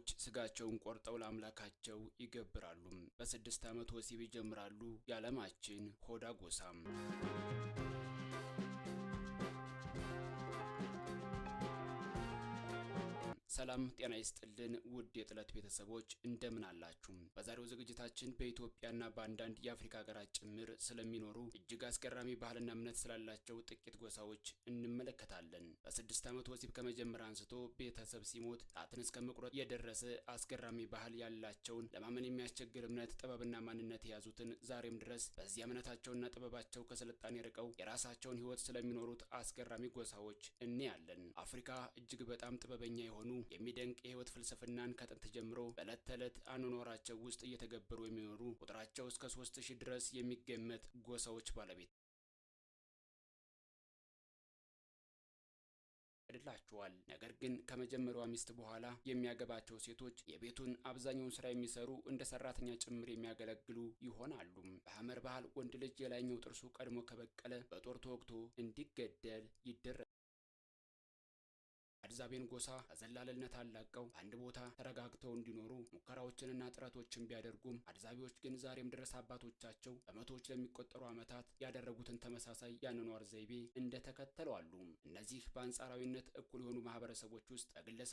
ሰዎች ስጋቸውን ቆርጠው ለአምላካቸው ይገብራሉ። በ6 ዓመት ወሲብ ይጀምራሉ። የዓለማችን ሆዳ ጎሳም ሰላም ጤና ይስጥልን ውድ የጥለት ቤተሰቦች እንደምን አላችሁ? በዛሬው ዝግጅታችን በኢትዮጵያና በአንዳንድ የአፍሪካ ሀገራት ጭምር ስለሚኖሩ እጅግ አስገራሚ ባህልና እምነት ስላላቸው ጥቂት ጎሳዎች እንመለከታለን። በ6 ዓመት ወሲብ ከመጀመር አንስቶ ቤተሰብ ሲሞት ጣትን እስከ መቁረጥ የደረሰ አስገራሚ ባህል ያላቸውን ለማመን የሚያስቸግር እምነት፣ ጥበብና ማንነት የያዙትን ዛሬም ድረስ በዚህ እምነታቸውና ጥበባቸው ከስልጣኔ ርቀው የራሳቸውን ሕይወት ስለሚኖሩት አስገራሚ ጎሳዎች እንያለን። አፍሪካ እጅግ በጣም ጥበበኛ የሆኑ የሚደንቅ የህይወት ፍልስፍናን ከጥንት ጀምሮ በዕለት ተዕለት አኗኗራቸው ውስጥ እየተገበሩ የሚኖሩ ቁጥራቸው እስከ 3000 ድረስ የሚገመት ጎሳዎች ባለቤት ይላቸዋል። ነገር ግን ከመጀመሪያዋ ሚስት በኋላ የሚያገባቸው ሴቶች የቤቱን አብዛኛውን ስራ የሚሰሩ እንደ ሰራተኛ ጭምር የሚያገለግሉ ይሆናሉ። በሐመር ባህል ወንድ ልጅ የላይኛው ጥርሱ ቀድሞ ከበቀለ በጦር ተወግቶ እንዲገደል ይደረጋል። አድዛቤን ጎሳ ከዘላልነት አላቀው በአንድ ቦታ ተረጋግተው እንዲኖሩ ሙከራዎችንና ጥረቶችን ቢያደርጉም አድዛቤዎች ግን ዛሬም ድረስ አባቶቻቸው በመቶዎች ለሚቆጠሩ ዓመታት ያደረጉትን ተመሳሳይ የአኗኗር ዘይቤ እንደተከተሉ አሉ። እነዚህ በአንጻራዊነት እኩል የሆኑ ማህበረሰቦች ውስጥ በግለሰብ